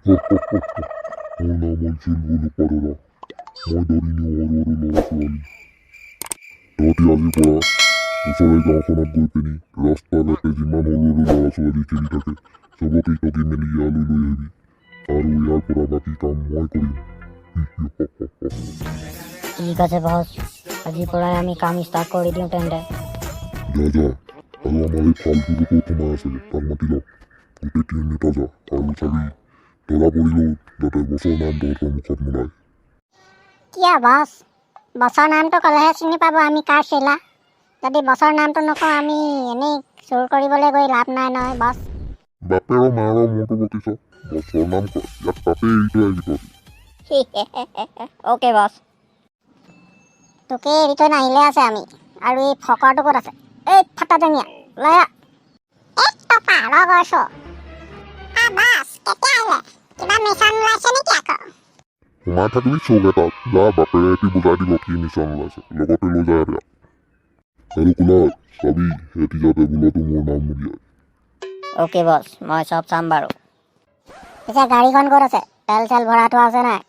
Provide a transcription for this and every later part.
মোৰ নাম অঞ্চল বলুপাৰৰা। মই ধৰিনি সৰু সৰু ল'ৰা ছোৱালী। তহঁতি আজিৰ পৰা ওচৰৰ গাঁওখনত গৈ পিনি ৰাস্তা ঘাটে যিমান সৰু সৰু ল'ৰা ছোৱালী খেলি থাকে চবকে টকি মেলি ইয়ালৈ লৈ আহিবি আৰু ইয়াৰ পৰা বাকী কাম মই কৰিম। ঠিক আছে বছ, আজিৰ পৰাই আমি কাম ষ্টাৰ্ট কৰি দিওঁ তেন্তে। যা আৰু আমাৰ এই ফালটোতো ক'ত সোমাই আছে তাক মাতি ল। গোটেই তিনিটা যা আৰু চাবি ধৰা পৰিলেও যাতে বছৰ নাম তহঁতৰ মুখত নোলায়। কিয় বছ? বছৰ নামটো ক'লেহে চিনি পাব আমি কাৰ চেলা। যদি বছৰ নামটো নকওঁ আমি এনেই চুৰ কৰিবলৈ গৈ লাভ নাই নহয় বছ। বাপেৰ মাৰৰ মূৰটো বকিছ, বছৰ নাম কয় ইয়াত তাতে এৰি থৈ আহিবি তহঁতি। অ'কে বছ। তোকে এৰি থৈ নাহিলে আছে আমি। আৰু এই ফকৰটো ক'ত আছে? এই ফাটা টেঙীয়া লৈ আহ। এক টকা ৰগছ। বাছ কেতিয়া আহিলে? কিবা মিছন ওলাইছে নেকি আকৌ? সোমাই থাকিবি চৌক এটাত, যা বাপেৰে এটি বুজাই দিব কি মিছন ওলাইছে, লগতে লৈ যায় এতিয়া। আৰু কোলাৰ চাবি সিহঁতি যাতে বোলতো মোৰ নাম উলিয়ায়। অ'কে বছ, মই চব চাম বাৰু। পিছে গাড়ীখন ক'ত আছে? তেল চেল ভৰাই থোৱা আছে নাই?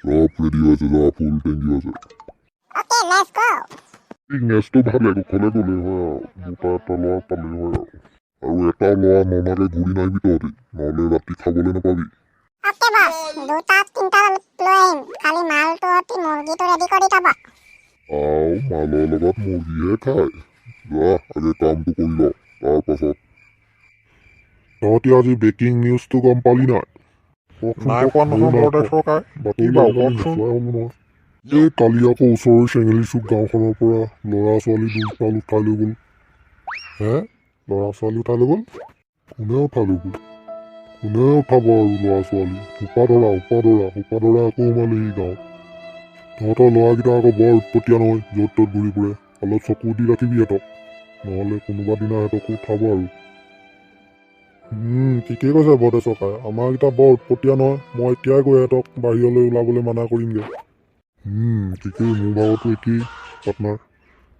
চব ৰেডি হৈ আছে, যা ফুল টেংকি আছে। অ'কে লেটছ গো। এই নেচটো ভালে দুখলে গ'লে হয় আৰু দুটা এটা ল'ৰা পালে হয় আৰু এটা ল'ৰা ননালে ঘূৰি নাহিবি তহঁতি, নহ'লে ৰাতি খাবলৈ নাপাবি। অ'কে বছ, দুটা তিনিটা লৈ আহিম, খালি মালটো অতি মুৰ্গীটো ৰেডি কৰি থ'ব। মালৰ লগত মুৰ্গীহে খায়। যা আগে কামটো কৰি ল, তাৰপাছত তহঁতি আজি ব্ৰেকিং নিউজটো গম পালি নাই? নাই পোৱা নহয় বৰদে চৰকাৰ। কি বাৰু কওকচোন। এই কালি আকৌ ওচৰৰ চেঙেলী চুক গাঁওখনৰ পৰা ল'ৰা ছোৱালী দুটাল উঠাই লৈ গ'ল। হে? ল'ৰা ছোৱালী উঠাই লৈ গ'ল? কোনে উঠাই লৈ গ'ল? কোনে উঠাব আৰু ল'ৰা ছোৱালী? সোপা ধৰা আকৌ সোমালেহি গাঁৱত। তহঁতৰ ল'ৰাকেইটা আকৌ বৰ উৎপতীয়া নহয়, য'ত ত'ত ঘূৰি ফুৰে। অলপ চকু দি ৰাখিবি সিহঁতক, নহ'লে কোনোবা দিনা সিহঁতকো উঠাব আৰু। ঠিকেই কৈছে বৰদে চৰকাৰ, আমাৰকেইটা বৰ উৎপতীয়া নহয়। মই এতিয়াই গৈ সিহঁতক বাহিৰলৈ ওলাবলৈ মানা কৰিমগৈ। ঠিকেই, মোৰ ভাগতো একেই পাৰ্টনাৰ।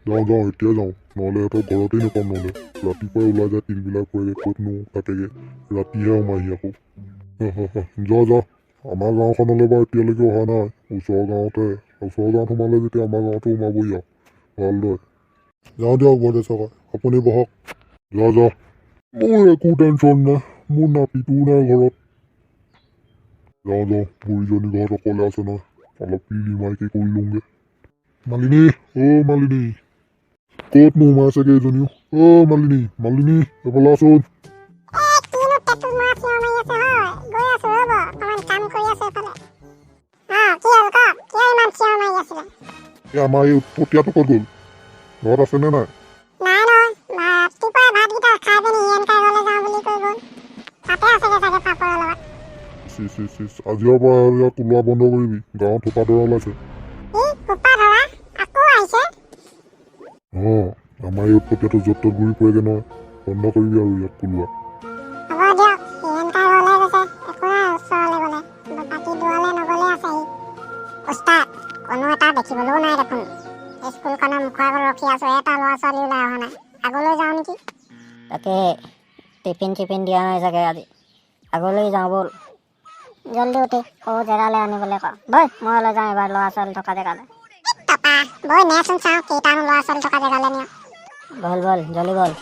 যাওঁ এতিয়াই যাওঁ, নহ'লে সিহঁতক ঘৰতেই নাপাম। নহ'লে ৰাতিপুৱাই ওলাই যায় তিলবিলাক পৰেগৈ, ক'তনো থাকেগৈ, ৰাতিহে সোমাইহি আকৌ। যা আমাৰ গাঁওখনলৈ বাৰু এতিয়ালৈকে অহা নাই, ওচৰৰ গাঁৱত সোমালে যেতিয়া আমাৰ গাঁৱতো সোমাবহি আৰু ভালদৰে। যাওঁ দিয়ক বৰদে চৰকাৰ, আপুনি বহক। যা মোৰ একো টেনশ্যন নাই, মোৰ নাতিটোও নাই ঘৰত। যাওঁ বুঢ়ীজনী ঘৰত অকলে আছে নহয়, অলপ পিলি মাইকি কৰি লওঁগৈ। মালিনী, মালিনী ক'ত নোসোমাইছেগৈ এইজনীও? মালিনী এইফালে আছোন। আমাৰ এই উৎপতীয়াটো ক'ত গ'ল? ঘৰত আছেনে নাই? আজিৰ পৰা ইয়াত ওলোৱা বন্ধ কৰিবি, গাঁৱত সোপা ধৰা ওলাইছে। আমাৰ এই উৎপতীয়াটো য'ত ত'ত ঘূৰি ফুৰেগৈ নহয়, বন্ধ কৰিবি আৰু ইয়াত ওলোৱা। দেখিবলৈও নাই দেখোন। স্কুলখনৰ মুখৰ আগত ৰখি আছো, এটা ল'ৰা ছোৱালী ওলাই অহা নাই। আগলৈ যাওঁ নেকি? তাকে টিফিন চিফিন দিয়া নাই চাগে আজি, আগলৈ যাওঁ ব'ল। জল্দি উঠি সৰু জেগালৈ আনিবলৈ কওঁ। বৈ মই লৈ যাওঁ এবাৰ ল'ৰা ছোৱালী থকা জেগালৈ। বৈ নেচোন চাওঁ কেইটানো ল'ৰা ছোৱালী থকা জেগালৈ নিয়। বল জল্দি বল।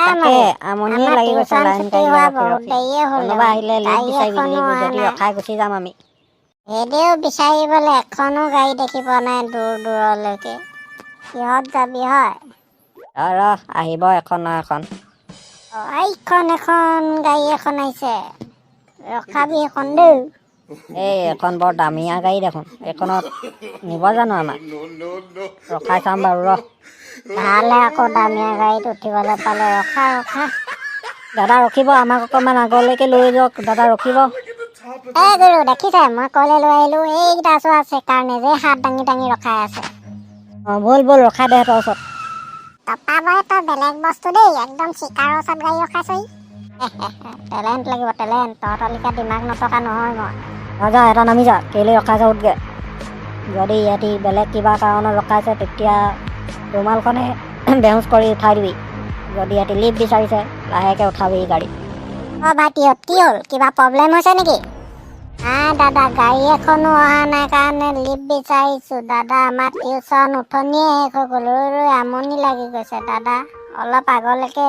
তাকে আমনিয়ে লাগি গৈছে লাইন গাড়ী কোনোবা আহিলে লিফ্ট বিচাৰিবি, যদি ৰখাই গুচি যাম আমি। হেদেও বিচাৰিবলৈ এখনো গাড়ী দেখি পোৱা নাই দূৰলৈকে। কিহত যাবি হয়? আহিব এখন গাড়ী এখন আহিছে, ৰখাবি এখন দেই। এখন বৰ দামীয়া গাড়ী দেখোন, এইখনত নিব জানো আমাক? ৰখাই চাম বাৰু ভালহে আকৌ দামীয়া গাড়ীত উঠিবলৈ পালে। ৰখা দাদা ৰখিব, আমাক অকণমান আগলৈকে লৈ যাওক, দাদা ৰখিব। গুৰু দেখিছে মই ক'লৈ লৈ আহিলোঁ? এইকেইটা আছে কাৰণে যে হাত দাঙি ৰখাই আছে। ব'ল ৰখাই দে সিহঁতৰ ওচৰত। তপাবই তই বেলেগ বস্তু দেই, একদম চিকাৰৰ ওচৰত গাড়ী ৰখাইছই। টেলেণ্ট লাগিব, তহঁতৰ লিখা দিমাগ নথকা নহয় মই। যা এটা নামি যা, কেলৈ ৰখাইছে উঠগৈ। যদি ইহঁতি বেলেগ কিবা কাৰণত ৰখাইছে তেতিয়া ৰুমালখনে বেহুচ কৰি উঠাই দিবি। যদি ইহঁতি লিফ্ট বিচাৰিছে লাহেকৈ উঠাবি গাড়ী। অ ভাইটিহঁত কি হ'ল কিবা প্ৰব্লেম হৈছে নেকি দাদা গাড়ী এখনো অহা নাই কাৰণে লিফ্ট বিচাৰিছোঁ দাদা আমাৰ টিউচন উঠনিয়ে শেষ হৈ গ'ল ৰৈ ৰৈ আমনি লাগি গৈছে দাদা অলপ আগলৈকে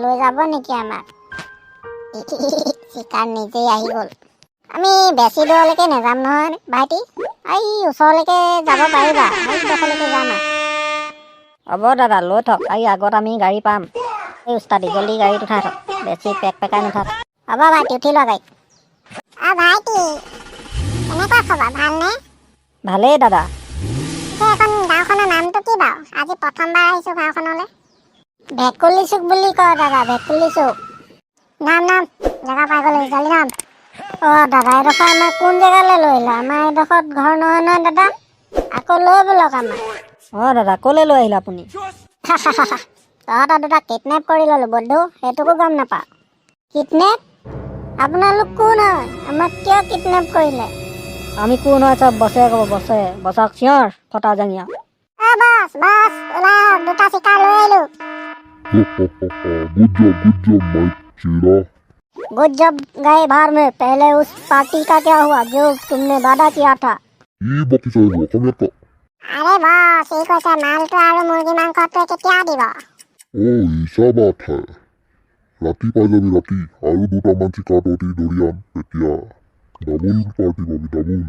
লৈ যাব নেকি আমাক চিকাৰ নিজেই আহি গ'ল আমি বেছি দূৰলৈকে নাযাম নহয় ভাইটি এই ওচৰলৈকে যাব পাৰিবা সেইডোখৰলৈকে যাম হ'ব দাদা লৈ থওক এই আগত আমি গাড়ী পাম এই উস্তাদি জলদি গাড়ীত উঠাই থওক বেছি পেকাই নুঠাওক হ'ব ভাইটি উঠি লোৱা গাড়ীত ভাইটি কেনেকুৱা খবৰ ভালনে ভালেই দাদা এখন গাঁওখনৰ নামটো কি বাৰু আজি প্ৰথমবাৰ আহিছোঁ গাঁওখনলৈ ভেকুলী চুক বুলি কয় দাদা ভেকুলী চুক নাম জেগা পাই গ'লো জলদি নাম দাদা এইডোখৰ আমাৰ কোন জেগালৈ লৈ আহিলে আমাৰ এইডোখৰত ঘৰ নহয় নহয় দাদা আকৌ লৈ বোলক আমাক দাদা ক'লৈ লৈ আহিলে আপুনি তহঁতৰ দুটা কিডনেপ কৰি ল'লোঁ বন্ধু সেইটোকো গম নাপাওঁ কিডনেপ আপোনালোক কোন হয় আমাক কিয় কিডনেপ কৰিলে আমি কোন হয় চব বছে ক'ব বছক চিঞৰ ফটা জাঙিয়া বাছ ওলাই দুটা চিকাৰ লৈ আহিলোঁ गुड जॉब माय चेला गुड जॉब गए बाहर में पहले उस पार्टी का क्या हुआ जो तुमने वादा किया था ই বকি চাইব অসমীয়াত ক আরে বস এই কৈছে মালটো আৰু মুৰ্গী মাংসটো কেতিয়া দিব অ ইচা বাত হে ৰাতি পাই যাবি ৰাতি আৰু দুটামান চিকাৰ তহঁতি ধৰি আন তেতিয়া ডাবুল পাৰ্টি পাবি ডাবুল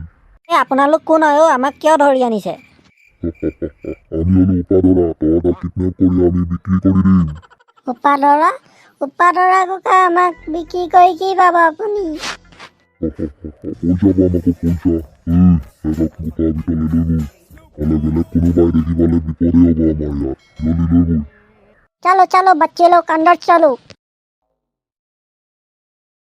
এই আপোনালোক কোন হয় আমাক কিয় ধৰি আনিছে আমি হলো উপাদৰা তহঁতক কিডনেপ কৰি আমি বিক্ৰী কৰি দিম উপাদৰা কোকা আমাক বিক্ৰী কৰি কি পাব আপুনি পইচা পাম আকৌ পইচা সিহঁতক গোটা ভিতৰলৈ লৈ গ'ল নহ'লে বেলেগ কোনোবাই দেখি পালে বিপদে হ'ব আমাৰ ইয়াত জলদি লৈ গ'ল चलो चलो बच्चे लोग अंदर चलो